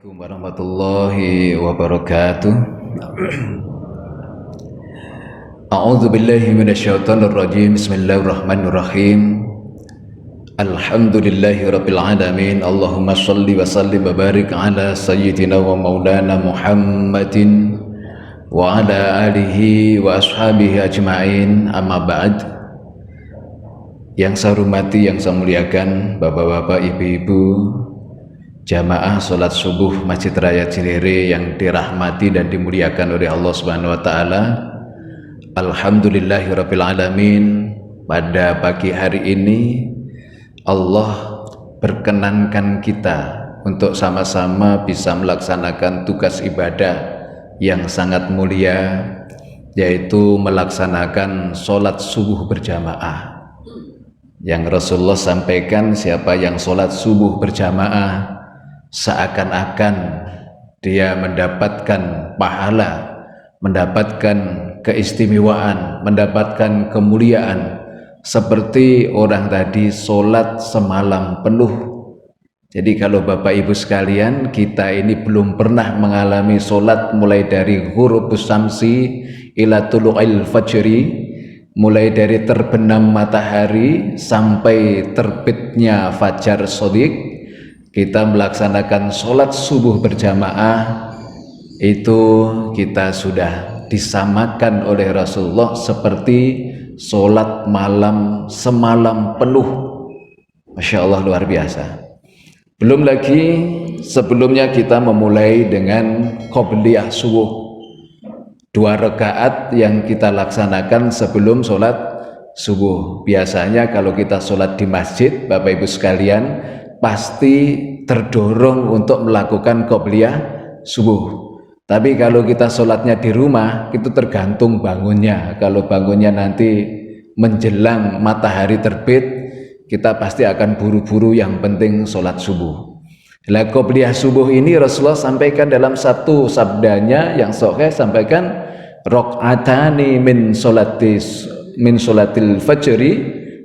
Assalamualaikum warahmatullahi wabarakatuh. A'udzu billahi minasyaitonir rajim. Bismillahirrahmanirrahim. Alhamdulillahi rabbil alamin. Allahumma shalli wa sallim wa barik ala sayyidina wa maulana Muhammadin wa ala alihi wa ashabihi ajma'in. Amma ba'd. Yang saya hormati, yang saya muliakan Bapak-bapak, Ibu-ibu, jamaah sholat subuh Masjid Raya Cilere yang dirahmati dan dimuliakan oleh Allah Subhanahu wa taala. Alhamdulillahirabbil alamin. Pada pagi hari ini Allah berkenankan kita untuk sama-sama bisa melaksanakan tugas ibadah yang sangat mulia, yaitu melaksanakan sholat subuh berjamaah. Yang Rasulullah sampaikan, siapa yang sholat subuh berjamaah seakan-akan dia mendapatkan pahala, mendapatkan keistimewaan, mendapatkan kemuliaan seperti orang tadi sholat semalam penuh. Jadi kalau Bapak Ibu sekalian, kita ini belum pernah mengalami sholat mulai dari ghurubus syamsi ila tulu'il fajri, mulai dari terbenam matahari sampai terbitnya fajar shadiq, kita melaksanakan sholat subuh berjamaah, itu kita sudah disamakan oleh Rasulullah seperti sholat malam semalam penuh. Masya Allah, luar biasa. Belum lagi sebelumnya kita memulai dengan qobliyah subuh, 2 rakaat yang kita laksanakan sebelum sholat subuh. Biasanya kalau kita sholat di masjid, Bapak Ibu sekalian, pasti terdorong untuk melakukan qobliyah subuh. Tapi kalau kita sholatnya di rumah, itu tergantung bangunnya. Kalau bangunnya nanti menjelang matahari terbit, kita pasti akan buru-buru, yang penting sholat subuh. Nah, qobliyah subuh ini Rasulullah sampaikan dalam satu sabdanya yang sahih, sampaikan raq'atani min sholatil fajri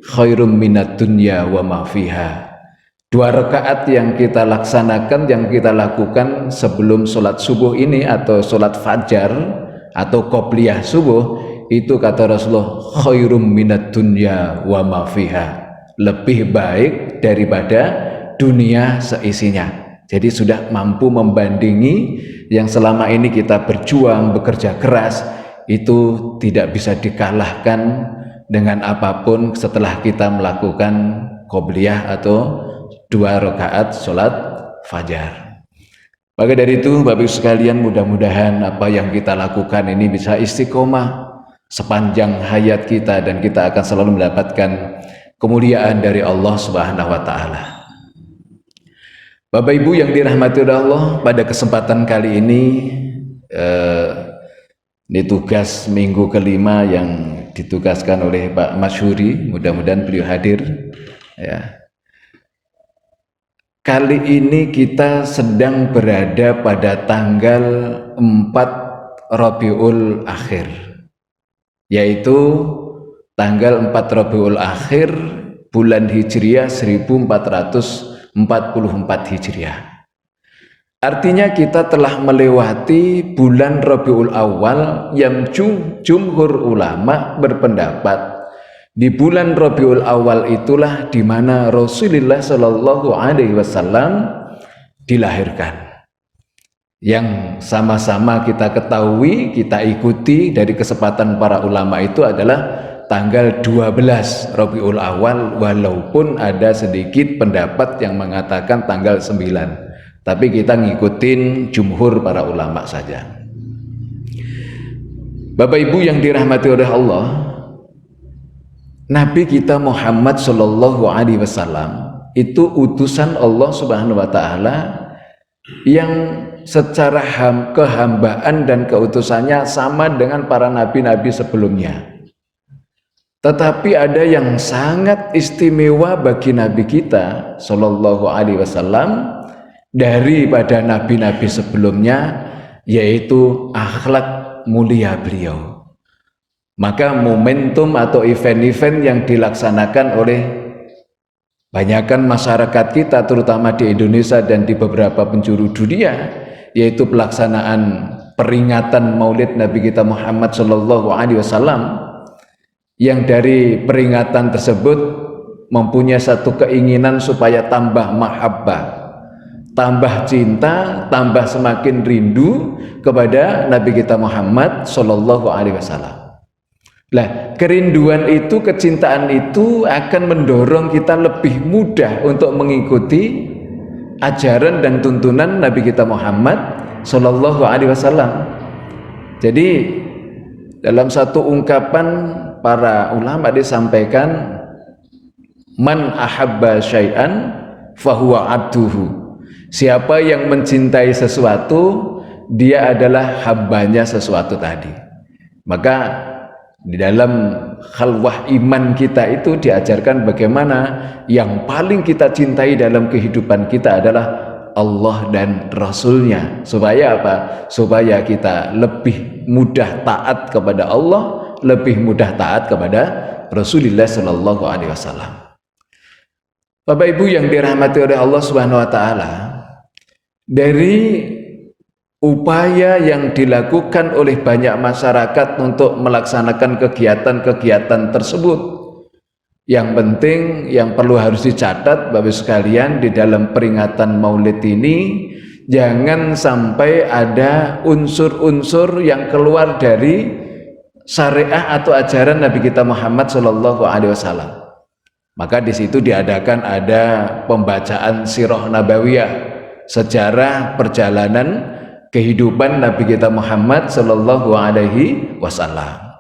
khairum minad dunya wa ma fiha. 2 rakaat yang kita laksanakan, yang kita lakukan sebelum sholat subuh ini, atau sholat fajar atau qobliyah subuh, itu kata Rasulullah khairum minad dunya wa ma fiha, lebih baik daripada dunia seisinya. Jadi sudah mampu membandingi yang selama ini kita berjuang, bekerja keras, itu tidak bisa dikalahkan dengan apapun setelah kita melakukan qobliyah atau 2 rakaat sholat fajar. Maka dari itu Bapak Ibu sekalian, mudah-mudahan apa yang kita lakukan ini bisa istiqomah sepanjang hayat kita, dan kita akan selalu mendapatkan kemuliaan dari Allah Subhanahu wa taala. Bapak Ibu yang dirahmati oleh Allah, pada kesempatan kali ini tugas minggu kelima yang ditugaskan oleh Pak Masyuri, mudah-mudahan beliau hadir ya. Kali ini kita sedang berada pada tanggal 4 Rabiul Akhir, yaitu tanggal 4 Rabiul Akhir bulan Hijriah 1444 Hijriah. Artinya kita telah melewati bulan Rabiul Awal yang jumhur ulama berpendapat di bulan Rabiul Awal itulah di mana Rasulullah Shallallahu Alaihi Wasallam dilahirkan. Yang sama-sama kita ketahui, kita ikuti dari kesempatan para ulama itu adalah tanggal 12 Rabiul Awal, walaupun ada sedikit pendapat yang mengatakan tanggal 9. Tapi kita ngikutin jumhur para ulama saja. Bapak Ibu yang dirahmati oleh Allah, Nabi kita Muhammad Shallallahu Alaihi Wasallam itu utusan Allah Subhanahu Wa Taala yang secara kehambaan dan keutusannya sama dengan para nabi-nabi sebelumnya. Tetapi ada yang sangat istimewa bagi Nabi kita Shallallahu Alaihi Wasallam daripada nabi-nabi sebelumnya, yaitu akhlak mulia beliau. Maka momentum atau event-event yang dilaksanakan oleh Banyakan masyarakat kita terutama di Indonesia dan di beberapa penjuru dunia, yaitu pelaksanaan peringatan Maulid Nabi kita Muhammad Shallallahu Alaihi Wasallam, yang dari peringatan tersebut mempunyai satu keinginan supaya tambah mahabbah, tambah cinta, tambah semakin rindu kepada Nabi kita Muhammad Shallallahu Alaihi Wasallam. Lah, kerinduan itu, kecintaan itu akan mendorong kita lebih mudah untuk mengikuti ajaran dan tuntunan Nabi kita Muhammad Shallallahu Alaihi Wasallam. Jadi dalam satu ungkapan para ulama disampaikan, man ahabba syai'an fahuwa abduhu. Siapa yang mencintai sesuatu, dia adalah hambanya sesuatu tadi. Maka di dalam khalwah iman kita itu diajarkan bagaimana yang paling kita cintai dalam kehidupan kita adalah Allah dan Rasulnya. Supaya apa? Supaya kita lebih mudah taat kepada Allah, lebih mudah taat kepada Rasulullah Sallallahu Alaihi Wasallam. Bapak Ibu yang dirahmati oleh Allah Subhanahu Wa Taala, dari upaya yang dilakukan oleh banyak masyarakat untuk melaksanakan kegiatan-kegiatan tersebut, yang penting yang perlu harus dicatat Bapak sekalian, di dalam peringatan Maulid ini jangan sampai ada unsur-unsur yang keluar dari syariah atau ajaran Nabi kita Muhammad Shallallahu Alaihi Wasallam. Maka di situ diadakan ada pembacaan sirah nabawiyah, sejarah perjalanan kehidupan Nabi kita Muhammad Sallallahu Alaihi Wasallam.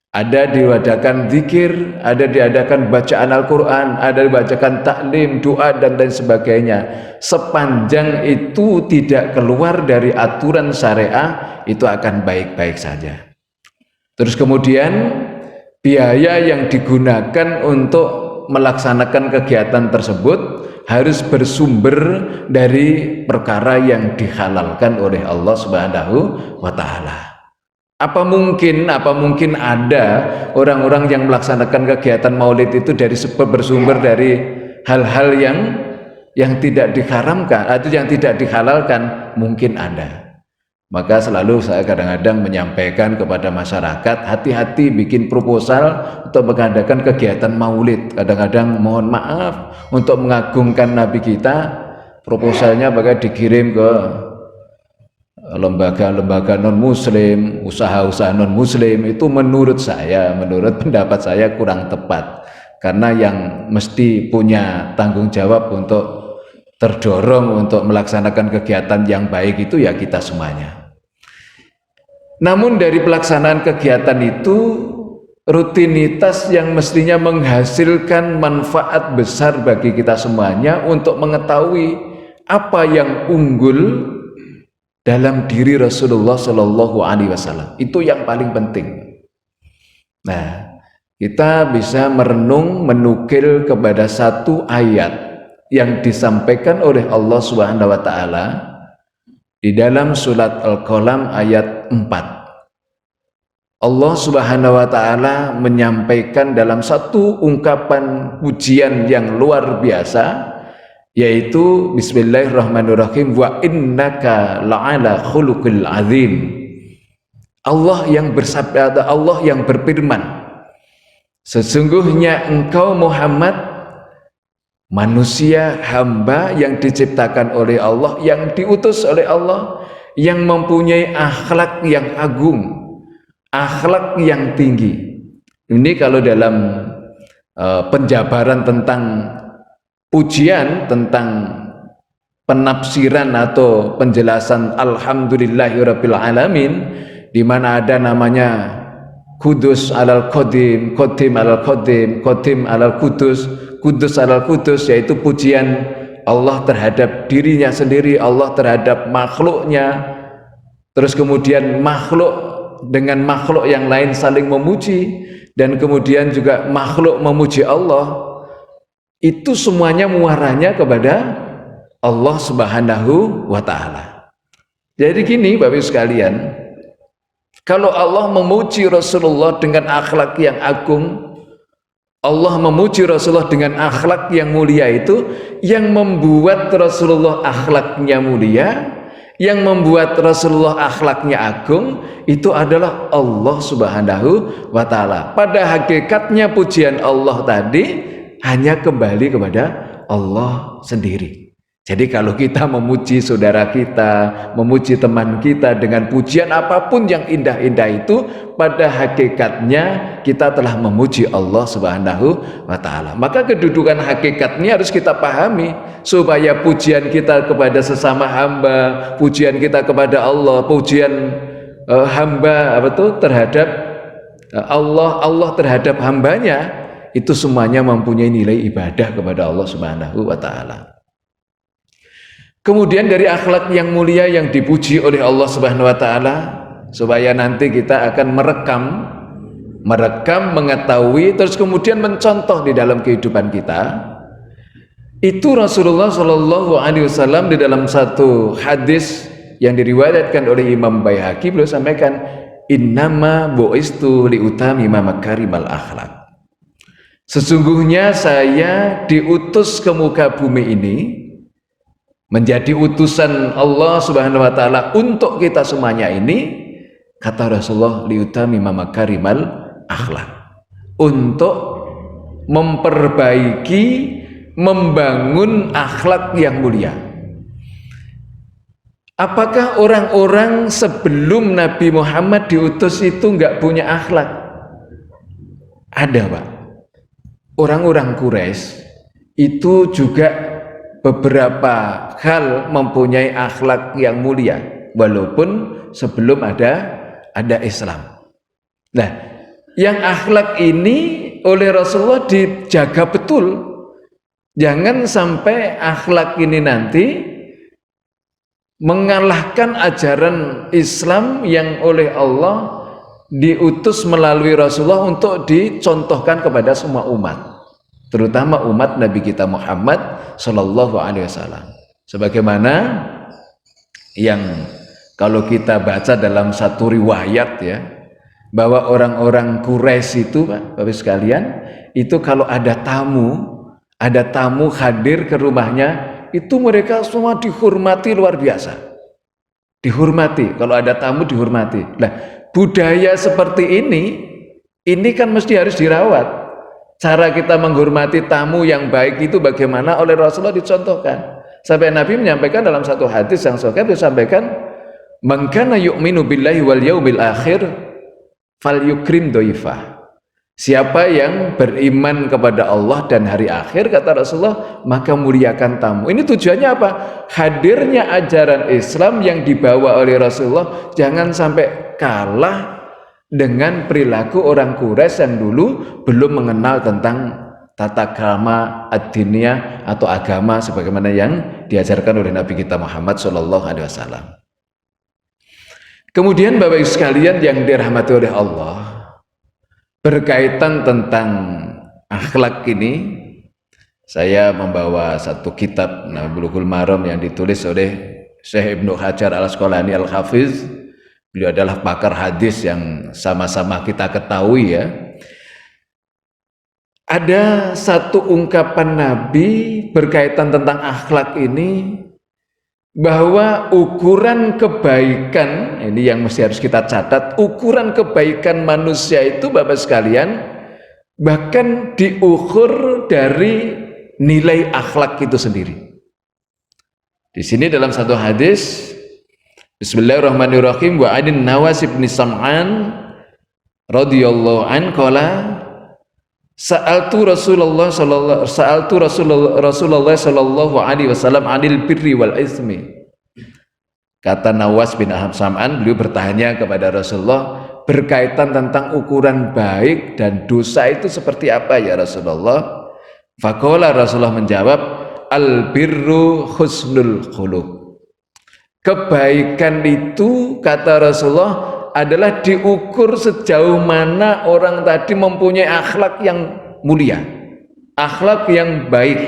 Ada diwadakan zikir, ada diadakan bacaan Al-Quran, ada dibacakan taklim, doa dan lain sebagainya. Sepanjang itu tidak keluar dari aturan syariah, itu akan baik-baik saja. Terus kemudian biaya yang digunakan untuk melaksanakan kegiatan tersebut harus bersumber dari perkara yang dihalalkan oleh Allah Subhanahu wa Ta'ala. Apa mungkin ada orang-orang yang melaksanakan kegiatan Maulid itu bersumber dari hal-hal yang tidak diharamkan atau yang tidak dihalalkan? Mungkin ada. Maka selalu saya kadang-kadang menyampaikan kepada masyarakat, hati-hati bikin proposal untuk mengadakan kegiatan Maulid. Kadang-kadang mohon maaf, untuk mengagungkan Nabi kita, proposalnya bakal dikirim ke lembaga-lembaga non-muslim, usaha-usaha non-muslim. Itu menurut pendapat saya kurang tepat, karena yang mesti punya tanggung jawab untuk terdorong untuk melaksanakan kegiatan yang baik itu ya kita semuanya. Namun dari pelaksanaan kegiatan itu, rutinitas yang mestinya menghasilkan manfaat besar bagi kita semuanya untuk mengetahui apa yang unggul dalam diri Rasulullah Shallallahu Alaihi Wasallam, itu yang paling penting. Nah, kita bisa merenung, menukil kepada satu ayat yang disampaikan oleh Allah Subhanahu wa Ta'ala di dalam surat Al-Qalam ayat 4. Allah Subhanahu wa Ta'ala menyampaikan dalam satu ungkapan pujian yang luar biasa, yaitu bismillahirrahmanirrahim, wa innaka la'ala khuluqil azim. Allah yang bersabda, Allah yang berfirman, sesungguhnya engkau Muhammad manusia hamba yang diciptakan oleh Allah, yang diutus oleh Allah, yang mempunyai akhlak yang agung, akhlak yang tinggi. Ini kalau dalam penjabaran tentang pujian, tentang penafsiran atau penjelasan alhamdulillahirabbil alamin, di mana ada namanya Kudus alal Qadim, Qadim alal Qadim, Qadim alal Kudus, Kudus alal Kudus, yaitu pujian Allah terhadap dirinya sendiri, Allah terhadap makhluknya. Terus kemudian makhluk dengan makhluk yang lain saling memuji, dan kemudian juga makhluk memuji Allah. Itu semuanya muaranya kepada Allah Subhanahu wa Ta'ala. Jadi gini Bapak Ibu sekalian, kalau Allah memuji Rasulullah dengan akhlak yang agung, Allah memuji Rasulullah dengan akhlak yang mulia itu, yang membuat Rasulullah akhlaknya mulia, yang membuat Rasulullah akhlaknya agung, itu adalah Allah Subhanahu wa Ta'ala. Pada hakikatnya pujian Allah tadi hanya kembali kepada Allah sendiri. Jadi kalau kita memuji saudara kita, memuji teman kita dengan pujian apapun yang indah-indah itu, pada hakikatnya kita telah memuji Allah Subhanahu wa Ta'ala. Maka kedudukan hakikatnya harus kita pahami, supaya pujian kita kepada sesama hamba, pujian kita kepada Allah, pujian hamba terhadap Allah, Allah terhadap hambanya, itu semuanya mempunyai nilai ibadah kepada Allah Subhanahu wa Ta'ala. Kemudian dari akhlak yang mulia yang dipuji oleh Allah Subhanahu wa Ta'ala, supaya nanti kita akan merekam, mengetahui, terus kemudian mencontoh di dalam kehidupan kita. Itu Rasulullah Shallallahu Alaihi Wasallam di dalam satu hadis yang diriwayatkan oleh Imam Baihaqi, beliau sampaikan, innama bu'istu liutamima makarimal akhlak. Sesungguhnya saya diutus ke muka bumi ini menjadi utusan Allah Subhanahu wa Ta'ala untuk kita semuanya ini, kata Rasulullah, liutamima makarimal akhlak, untuk memperbaiki, membangun akhlak yang mulia. Apakah orang-orang sebelum Nabi Muhammad diutus itu nggak punya akhlak? Ada, Pak. Orang-orang Quraisy itu juga beberapa hal mempunyai akhlak yang mulia, walaupun sebelum ada Islam. Nah, yang akhlak ini oleh Rasulullah dijaga betul. Jangan sampai akhlak ini nanti mengalahkan ajaran Islam yang oleh Allah diutus melalui Rasulullah untuk dicontohkan kepada semua umat, terutama umat Nabi kita Muhammad Sallallahu Alaihi Wasallam. Sebagaimana yang kalau kita baca dalam satu riwayat ya, bahwa orang-orang Quraisy itu, Pak, Bapak sekalian, itu kalau ada tamu hadir ke rumahnya, itu mereka semua dihormati luar biasa. Dihormati, kalau ada tamu dihormati. Nah, budaya seperti ini kan mesti harus dirawat. Cara kita menghormati tamu yang baik itu bagaimana oleh Rasulullah dicontohkan. Sampai Nabi menyampaikan dalam satu hadis yang sahih, disampaikan, man kana yu'minu billahi wal yaumil akhir falyukrim dhaifah. Siapa yang beriman kepada Allah dan hari akhir, kata Rasulullah, maka muliakan tamu. Ini tujuannya apa? Hadirnya ajaran Islam yang dibawa oleh Rasulullah jangan sampai kalah dengan perilaku orang Quraisy yang dulu belum mengenal tentang tata krama ad-diniyah atau agama sebagaimana yang diajarkan oleh Nabi kita Muhammad Shallallahu Alaihi Wasallam. Kemudian Bapak Ibu sekalian yang dirahmati oleh Allah, berkaitan tentang akhlak ini, saya membawa satu kitab Bulughul Maram yang ditulis oleh Syekh Ibnu Hajar Al-Asqalani Al-Hafiz. Beliau adalah pakar hadis yang sama-sama kita ketahui ya. Ada satu ungkapan Nabi berkaitan tentang akhlak ini, bahwa ukuran kebaikan, ini yang mesti harus kita catat, ukuran kebaikan manusia itu Bapak sekalian, bahkan diukur dari nilai akhlak itu sendiri. Di sini dalam satu hadis, Bismillahirrahmanirrahim, wa adin Nawas bin Sam'an radhiyallahu an qala sa'altu Rasulullah sallallahu alaihi wasallam anil birri wal ismi. Kata Nawas bin Sam'an, beliau bertanya kepada Rasulullah berkaitan tentang ukuran baik dan dosa itu seperti apa ya Rasulullah? Faqala, Rasulullah menjawab, al birru husnul khuluq. Kebaikan itu, kata Rasulullah, adalah diukur sejauh mana orang tadi mempunyai akhlak yang mulia, akhlak yang baik.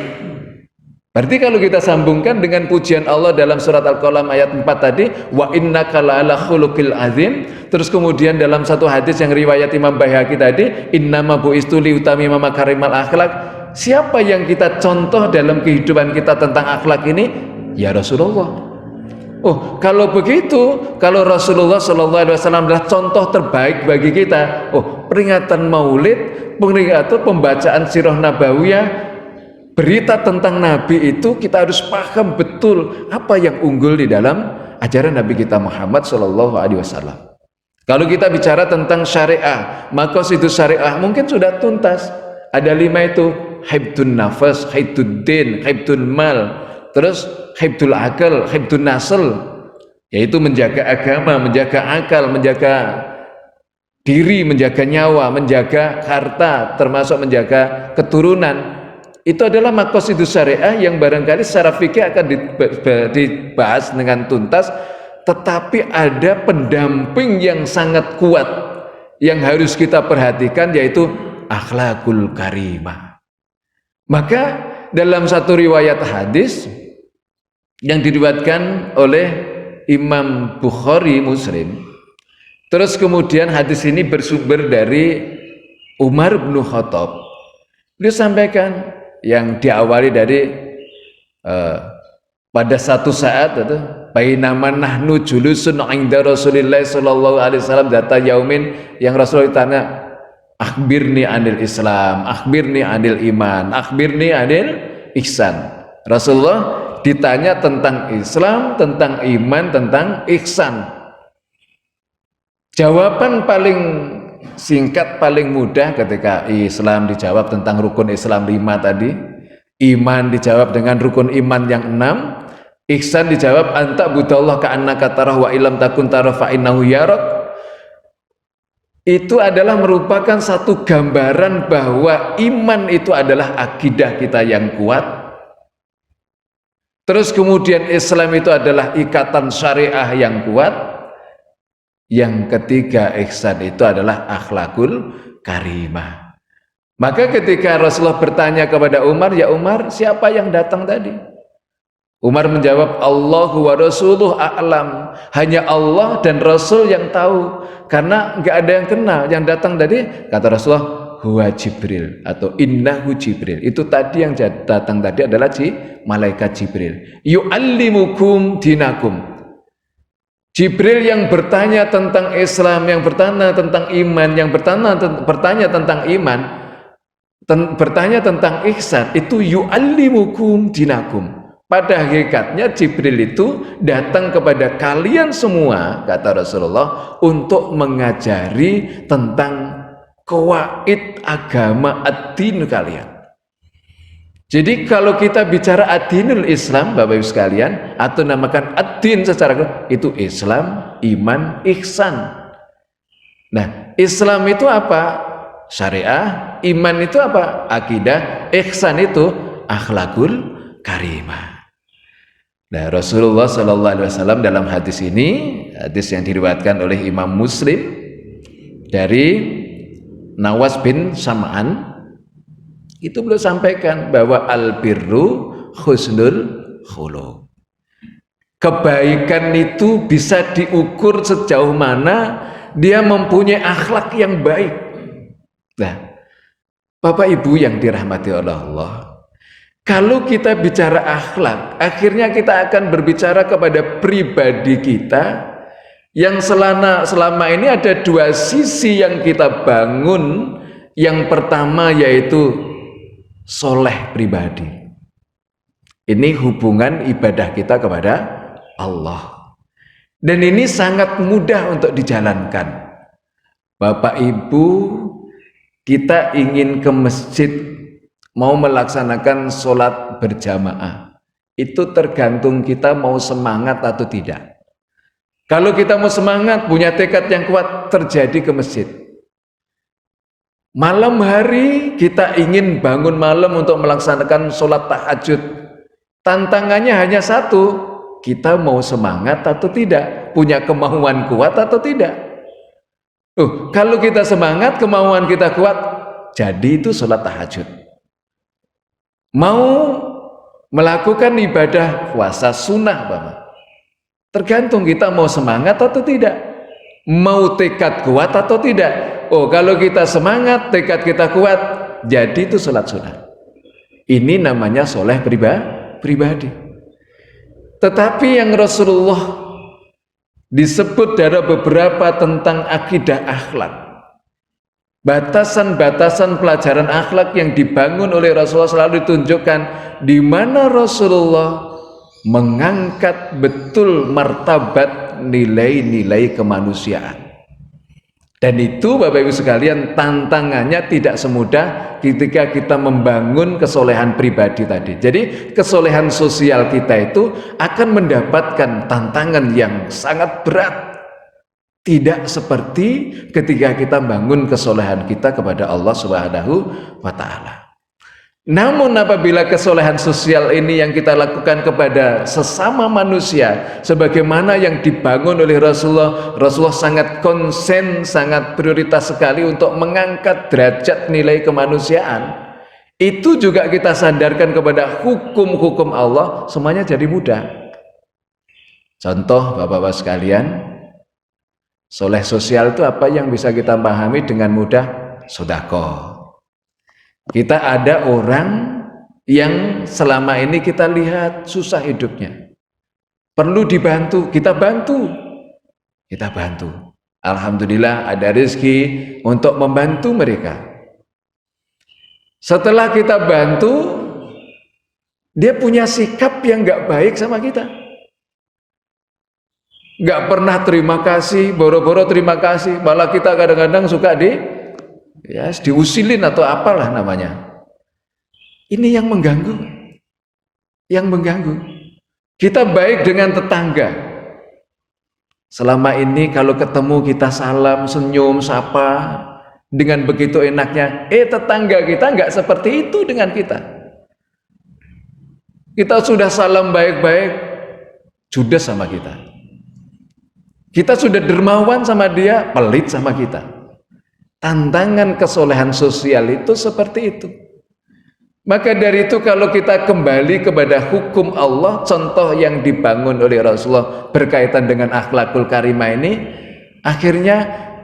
Berarti kalau kita sambungkan dengan pujian Allah dalam surat Al-Qalam ayat 4 tadi, wa innaka la'ala khuluqil azim, terus kemudian dalam satu hadis yang riwayat Imam Baihaqi tadi, innama bu'istu liutami makarimal akhlak, siapa yang kita contoh dalam kehidupan kita tentang akhlak ini? Ya Rasulullah. Oh, kalau begitu, kalau Rasulullah SAW adalah contoh terbaik bagi kita, oh, peringatan Maulid, peringatan pembacaan sirah nabawiyah, berita tentang Nabi itu kita harus paham betul apa yang unggul di dalam ajaran Nabi kita Muhammad Shallallahu Alaihi Wasallam. Kalau kita bicara tentang syariah, maka itu syariah mungkin sudah tuntas. Ada 5 itu: hibdun nafas, hibdun din, hibdun mal, terus hibdul akal, hibdun nasl, yaitu menjaga agama, menjaga akal, menjaga diri, menjaga nyawa, menjaga harta, termasuk menjaga keturunan. Itu adalah maqasidus syariah yang barangkali secara fikih akan dibahas dengan tuntas, tetapi ada pendamping yang sangat kuat yang harus kita perhatikan, yaitu akhlakul karimah. Maka dalam satu riwayat hadis yang diriwayatkan oleh Imam Bukhari Muslim, terus kemudian hadis ini bersumber dari Umar bin Khattab, beliau sampaikan yang diawali dari pada satu saat itu, bainama nahnu julusun 'inda Rasulillah sallallahu alaihi wasallam data yaumin, yang Rasulullah ditanya, akhbirni anil Islam, akhbirni anil iman, akhbirni anil ihsan. Rasulullah ditanya tentang Islam, tentang iman, tentang ihsan. Jawaban paling singkat, paling mudah ketika Islam dijawab tentang rukun Islam 5 tadi, iman dijawab dengan rukun iman yang 6, ihsan dijawab anta budallah ka'annaka tarah wa ilam takun tarah fa innahu yarak. Itu adalah merupakan satu gambaran bahwa iman itu adalah akidah kita yang kuat. Terus kemudian Islam itu adalah ikatan syariah yang kuat. Yang ketiga, ihsan itu adalah akhlakul karimah. Maka ketika Rasulullah bertanya kepada Umar, ya Umar, siapa yang datang tadi? Umar menjawab, Allahu wa rasuluh a'lam, hanya Allah dan Rasul yang tahu, karena nggak ada yang kenal. Yang datang tadi, kata Rasulullah, huwa Jibril atau innahu Jibril. Itu tadi yang datang tadi adalah malaikat Jibril. Yu'allimukum dinakum. Jibril yang bertanya tentang Islam, yang bertanya tentang iman, yang bertanya tentang iman, bertanya tentang ihsan, itu yu'allimukum dinakum. Pada hakikatnya Jibril itu datang kepada kalian semua, kata Rasulullah, untuk mengajari tentang qawaid agama ad-din kalian. Jadi kalau kita bicara ad-dinul Islam, Bapak Ibu sekalian, atau namakan ad-din secara itu Islam, iman, ihsan. Nah, Islam itu apa? Syariah. Iman itu apa? Akidah. Ihsan itu akhlakul karimah. Nah, Rasulullah SAW dalam hadis ini, hadis yang diriwayatkan oleh Imam Muslim dari Nawas bin Sam'an, itu beliau sampaikan bahwa al-birru husnul khuluq. Kebaikan itu bisa diukur sejauh mana dia mempunyai akhlak yang baik. Nah, Bapak Ibu yang dirahmati oleh Allah, kalau kita bicara akhlak, akhirnya kita akan berbicara kepada pribadi kita yang selama ini ada 2 sisi yang kita bangun. Yang pertama yaitu soleh pribadi. Ini hubungan ibadah kita kepada Allah. Dan ini sangat mudah untuk dijalankan. Bapak Ibu, kita ingin ke masjid, mau melaksanakan sholat berjamaah. Itu tergantung kita mau semangat atau tidak. Kalau kita mau semangat, punya tekad yang kuat, terjadi ke masjid. Malam hari kita ingin bangun malam untuk melaksanakan sholat tahajud. Tantangannya hanya satu, kita mau semangat atau tidak, punya kemauan kuat atau tidak. Kalau kita semangat, kemauan kita kuat, jadi itu sholat tahajud. Mau melakukan ibadah puasa sunnah, Bapak. Tergantung kita mau semangat atau tidak, mau tekad kuat atau tidak. Oh, kalau kita semangat, tekad kita kuat, jadi itu sholat sunnah. Ini namanya soleh pribadi. Tetapi yang Rasulullah disebut dari beberapa tentang akidah akhlak, batasan-batasan pelajaran akhlak yang dibangun oleh Rasulullah selalu ditunjukkan di mana Rasulullah mengangkat betul martabat nilai-nilai kemanusiaan. Dan itu Bapak Ibu sekalian, tantangannya tidak semudah ketika kita membangun kesolehan pribadi tadi. Jadi kesolehan sosial kita itu akan mendapatkan tantangan yang sangat berat. Tidak seperti ketika kita bangun kesolehan kita kepada Allah Subhanahu wa Ta'ala. Namun apabila kesolehan sosial ini yang kita lakukan kepada sesama manusia sebagaimana yang dibangun oleh Rasulullah, Rasulullah sangat konsen, sangat prioritas sekali untuk mengangkat derajat nilai kemanusiaan. Itu juga kita sandarkan kepada hukum-hukum Allah, semuanya jadi mudah. Contoh Bapak-bapak sekalian, soleh sosial itu apa yang bisa kita pahami dengan mudah? Sedekah. Kita ada orang yang selama ini kita lihat susah hidupnya, perlu dibantu, kita bantu. Alhamdulillah ada rezeki untuk membantu mereka. Setelah kita bantu, dia punya sikap yang gak baik sama kita, gak pernah terima kasih, boro-boro terima kasih, malah kita kadang-kadang suka diusilin atau apalah namanya. Ini yang mengganggu. Kita baik dengan tetangga. Selama ini kalau ketemu kita salam, senyum, sapa dengan begitu enaknya. Tetangga kita nggak seperti itu dengan kita. Kita sudah salam baik-baik, judes sama kita. Kita sudah dermawan sama dia, pelit sama kita. Tantangan kesolehan sosial itu seperti itu. Maka dari itu kalau kita kembali kepada hukum Allah, contoh yang dibangun oleh Rasulullah berkaitan dengan akhlakul karimah ini, akhirnya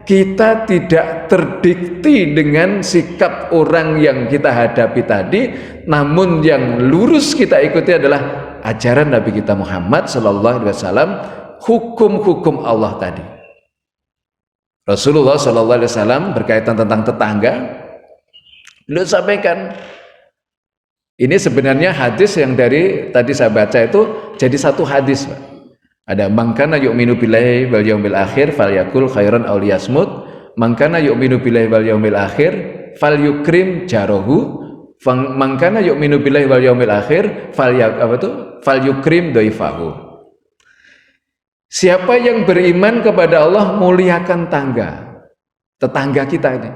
kita tidak terdikti dengan sikap orang yang kita hadapi tadi, namun yang lurus kita ikuti adalah ajaran Nabi kita Muhammad SAW, hukum-hukum Allah tadi. Rasulullah SAW berkaitan tentang tetangga, beliau sampaikan, ini sebenarnya hadis yang dari tadi saya baca itu jadi satu hadis, Pak. Ada mangkana yu'minu billahi wal yaumil akhir falyakul khairan aw liyasmut, mangkana yu'minu billahi wal yaumil akhir falyukrim jarahu, mangkana yu'minu billahi wal yaumil akhir falyukrim dhaifahu. Siapa yang beriman kepada Allah, muliakan tetangga kita ini.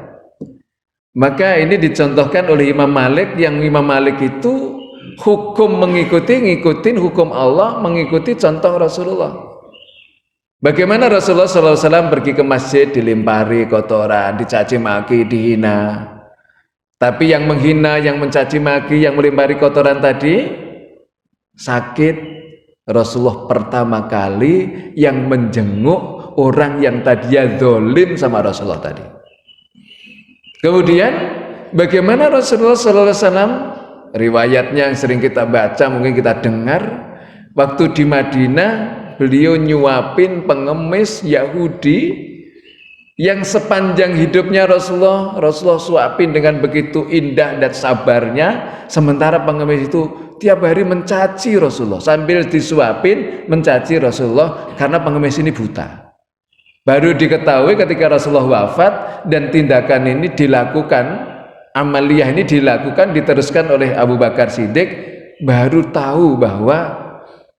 Maka ini dicontohkan oleh Imam Malik, yang Imam Malik itu hukum ngikutin hukum Allah, mengikuti contoh Rasulullah. Bagaimana Rasulullah SAW pergi ke masjid, dilempari kotoran, dicaci maki, dihina. Tapi yang menghina, yang mencaci maki, yang melempari kotoran tadi sakit. Rasulullah pertama kali yang menjenguk orang yang tadinya zalim sama Rasulullah tadi. Kemudian bagaimana Rasulullah SAW, riwayatnya yang sering kita baca, mungkin kita dengar, waktu di Madinah beliau nyuapin pengemis Yahudi yang sepanjang hidupnya Rasulullah suapin dengan begitu indah dan sabarnya, sementara pengemis itu tiap hari mencaci Rasulullah, sambil disuapin mencaci Rasulullah karena pengemis ini buta. Baru diketahui ketika Rasulullah wafat dan tindakan ini dilakukan, amaliyah ini dilakukan, diteruskan oleh Abu Bakar Siddiq, baru tahu bahwa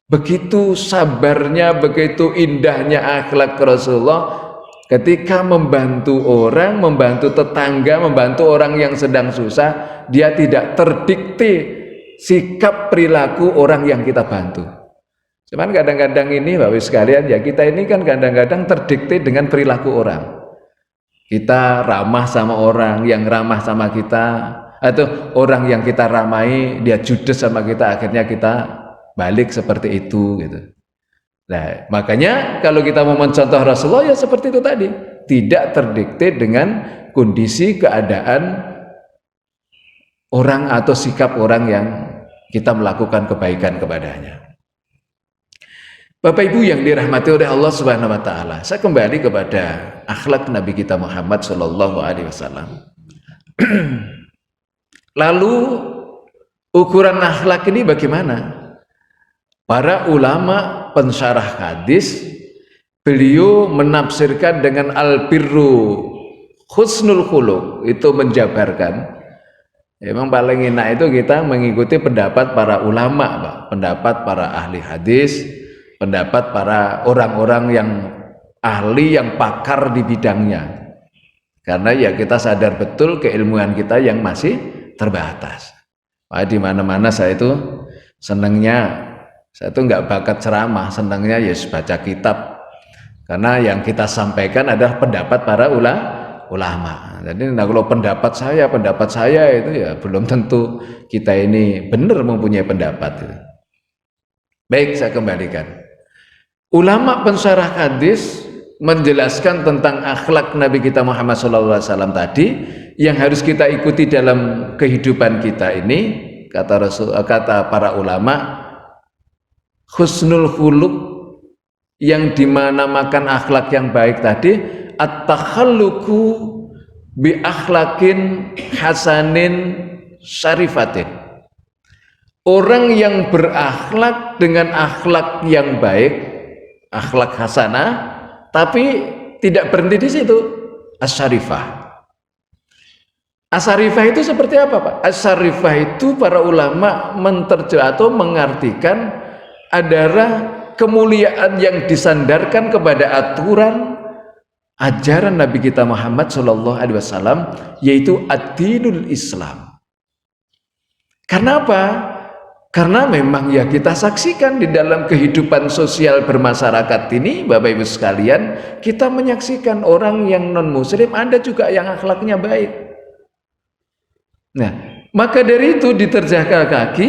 begitu sabarnya, begitu indahnya akhlak Rasulullah ketika membantu orang, membantu tetangga, membantu orang yang sedang susah. Dia tidak terdikte sikap perilaku orang yang kita bantu. Cuman kadang-kadang ini Bapak sekalian, ya kita ini kan kadang-kadang terdikte dengan perilaku orang. Kita ramah sama orang yang ramah sama kita, atau orang yang kita ramai dia judes sama kita, akhirnya kita balik seperti itu gitu. Nah, makanya kalau kita mau mencontoh Rasulullah ya seperti itu tadi, tidak terdikte dengan kondisi keadaan orang atau sikap orang yang kita melakukan kebaikan kepadanya. Bapak Ibu yang dirahmati oleh Allah Subhanahu wa taala, saya kembali kepada akhlak Nabi kita Muhammad sallallahu alaihi wasallam. Lalu ukuran akhlak ini bagaimana? Para ulama pensyarah hadis, beliau menafsirkan dengan al-birru husnul khuluq, itu menjabarkan. Memang paling enak itu kita mengikuti pendapat para ulama, Pak. Pendapat para ahli hadis, pendapat para orang-orang yang ahli, yang pakar di bidangnya. Karena ya kita sadar betul keilmuan kita yang masih terbatas. Nah, di mana-mana saya itu senangnya, saya itu nggak bakat ceramah, senangnya ya baca kitab. Karena yang kita sampaikan adalah pendapat para ulama. Jadi nah, kalau pendapat saya itu ya belum tentu kita ini benar mempunyai pendapat. Baik, saya kembalikan. Ulama pensyarah hadis menjelaskan tentang akhlak Nabi kita Muhammad SAW tadi yang harus kita ikuti dalam kehidupan kita ini, kata para ulama, husnul khuluq, yang dimana makan akhlak yang baik tadi, at-takhalluqu bi akhlaqin hasanin syarifatin. Orang yang berakhlak dengan akhlak yang baik, akhlak hasanah, tapi tidak berhenti di situ. As-syarifah. As-syarifah itu seperti apa, Pak? As-syarifah itu para ulama menterjemah atau mengartikan adalah kemuliaan yang disandarkan kepada aturan ajaran Nabi kita Muhammad SAW, yaitu ad-dinul Islam. Karena apa? Karena memang ya kita saksikan di dalam kehidupan sosial bermasyarakat ini, Bapak Ibu sekalian, kita menyaksikan orang yang non muslim ada juga yang akhlaknya baik. Nah, maka dari itu diterjahkan kaki,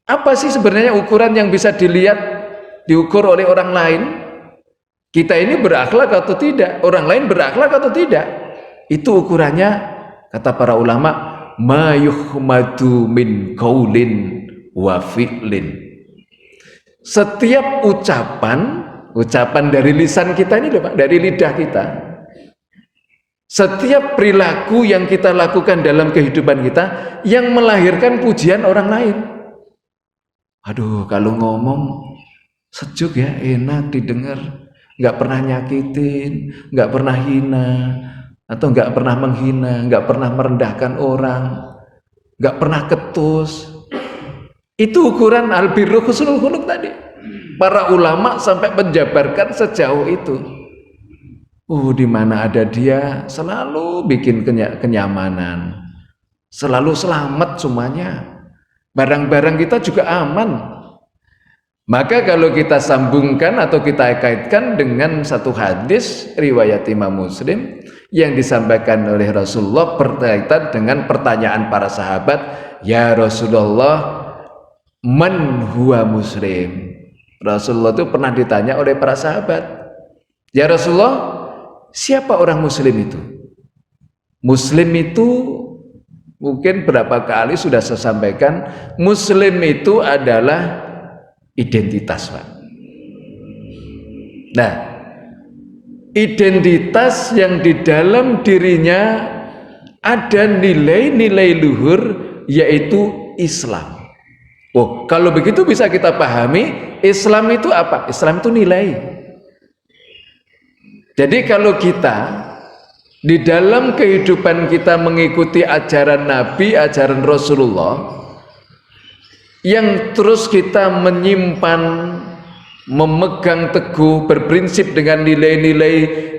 apa sih sebenarnya ukuran yang bisa dilihat, diukur oleh orang lain? Kita ini berakhlak atau tidak? Orang lain berakhlak atau tidak? Itu ukurannya, kata para ulama, ma yuhmadu min qaulin wa fi'lin. Setiap ucapan dari lisan kita ini, Pak, dari lidah kita, setiap perilaku yang kita lakukan dalam kehidupan kita yang melahirkan pujian orang lain. Aduh, kalau ngomong sejuk ya, enak didengar, nggak pernah nyakitin, nggak pernah hina, atau nggak pernah menghina, nggak pernah merendahkan orang, nggak pernah ketus. Itu ukuran al-birru husnul khuluq tadi. Para ulama sampai menjabarkan sejauh itu. Di mana ada dia selalu bikin kenyamanan, selalu selamat semuanya. Barang-barang kita juga aman. Maka kalau kita sambungkan atau kita kaitkan dengan satu hadis riwayat Imam Muslim yang disampaikan oleh Rasulullah berkaitan dengan pertanyaan para sahabat, ya Rasulullah, man huwa muslim? Rasulullah itu pernah ditanya oleh para sahabat, ya Rasulullah, siapa orang muslim itu? Muslim itu mungkin berapa kali sudah saya sampaikan, muslim itu adalah identitas, Pak. Nah, identitas yang di dalam dirinya ada nilai-nilai luhur, yaitu Islam. Kalau begitu bisa kita pahami, Islam itu apa? Islam itu nilai. Jadi kalau kita di dalam kehidupan kita mengikuti ajaran Nabi, ajaran Rasulullah, yang terus kita menyimpan, memegang teguh, berprinsip dengan nilai-nilai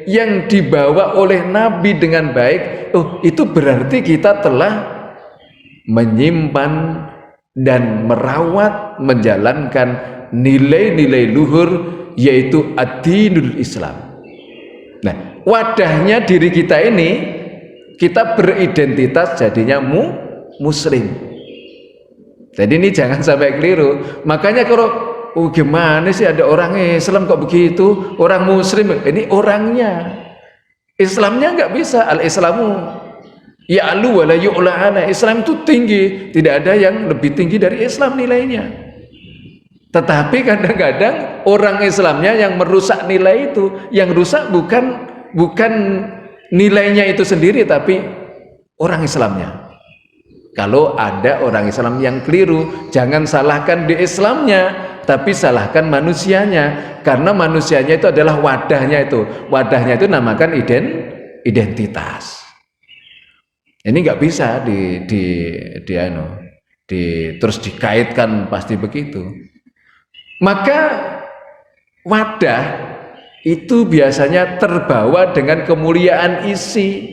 yang dibawa oleh Nabi dengan baik, itu berarti kita telah menyimpan dan merawat, menjalankan nilai-nilai luhur, yaitu ad-dinul Islam. Nah, wadahnya diri kita ini kita beridentitas jadinya muslim. Jadi ini jangan sampai keliru. Makanya kalau gimana sih ada orang Islam kok begitu, orang muslim, ini orangnya. Islamnya nggak bisa. Al-Islamu ya'lu wa la yu'la. Islam itu tinggi, tidak ada yang lebih tinggi dari Islam nilainya. Tetapi kadang-kadang orang Islamnya yang merusak nilai itu, yang rusak bukan nilainya itu sendiri, tapi orang Islamnya. Kalau ada orang Islam yang keliru, jangan salahkan di Islamnya, tapi salahkan manusianya, karena manusianya itu adalah wadahnya itu. Wadahnya itu namakan identitas. Ini nggak bisa terus dikaitkan pasti begitu. Maka wadah itu biasanya terbawa dengan kemuliaan isi.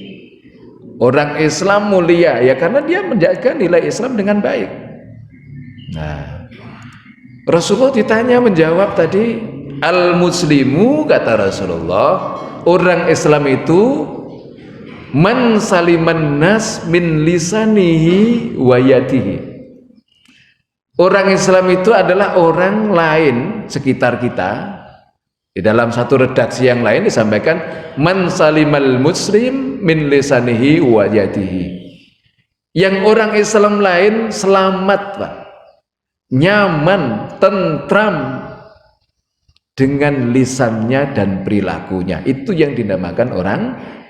Orang Islam mulia ya karena dia menjaga nilai Islam dengan baik. Nah, Rasulullah ditanya menjawab tadi, al-muslimu, kata Rasulullah, orang Islam itu man saliman nas min lisanihi wa yadihi. Orang Islam itu adalah orang lain sekitar kita. Di dalam satu redaksi yang lain disampaikan man salimal muslim min lisanihi wa yadihi. Yang orang Islam lain selamat, Pak. Nyaman, tentram dengan lisannya dan perilakunya. Itu yang dinamakan orang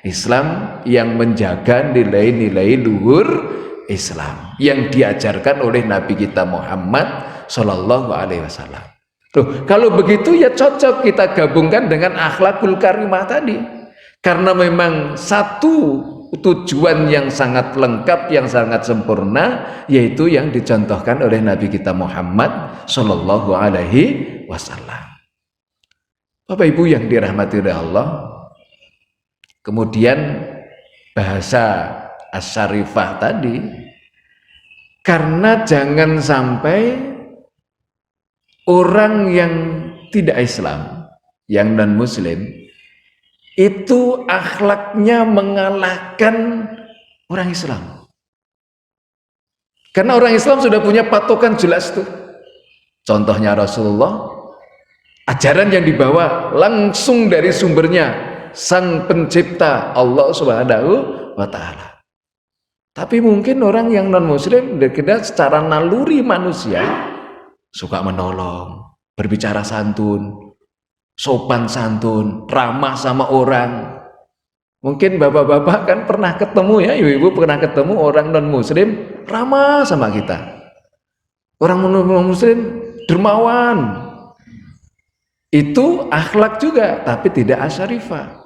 Islam yang menjaga nilai-nilai luhur Islam yang diajarkan oleh Nabi kita Muhammad Sallallahu Alaihi Wasallam. Loh, kalau begitu ya cocok kita gabungkan dengan akhlakul karimah tadi, karena memang satu tujuan yang sangat lengkap, yang sangat sempurna, yaitu yang dicontohkan oleh Nabi kita Muhammad Sallallahu Alaihi Wasallam. Bapak Ibu yang dirahmati oleh Allah, kemudian bahasa as-syarifah tadi, karena jangan sampai orang yang tidak Islam, yang non muslim itu akhlaknya mengalahkan orang Islam. Karena orang Islam sudah punya patokan jelas tuh. Contohnya Rasulullah, ajaran yang dibawa langsung dari sumbernya Sang Pencipta Allah Subhanahu wa Ta'ala. Tapi mungkin orang yang non muslim berkedah secara naluri manusia suka menolong, berbicara santun, sopan santun, ramah sama orang. Mungkin bapak-bapak kan pernah ketemu ya, ibu-ibu pernah ketemu orang non muslim ramah sama kita. Orang non muslim dermawan. Itu akhlak juga, tapi tidak asyarifah.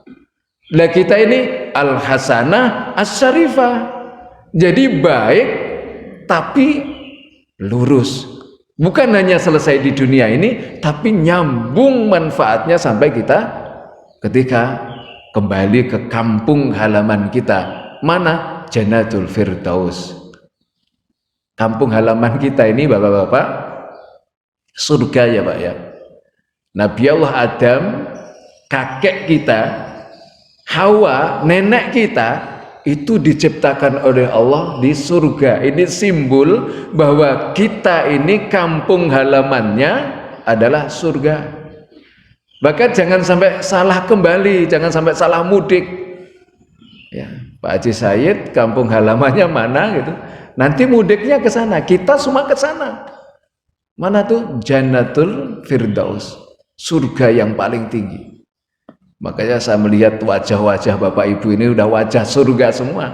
Lah kita ini al-hasanah asyarifah. Jadi baik tapi lurus. Bukan hanya selesai di dunia ini, tapi nyambung manfaatnya sampai kita ketika kembali ke kampung halaman kita. Mana? Jannatul Firdaus. Kampung halaman kita ini bapak-bapak, surga ya Pak ya. Nabi Allah Adam, kakek kita, Hawa, nenek kita, itu diciptakan oleh Allah di surga. Ini simbol bahwa kita ini kampung halamannya adalah surga. Bahkan jangan sampai salah kembali, jangan sampai salah mudik. Ya, Pak Haji Said kampung halamannya mana gitu. Nanti mudiknya ke sana, kita semua ke sana. Mana tuh? Jannatul Firdaus, surga yang paling tinggi. Makanya saya melihat wajah-wajah Bapak Ibu ini udah wajah surga semua.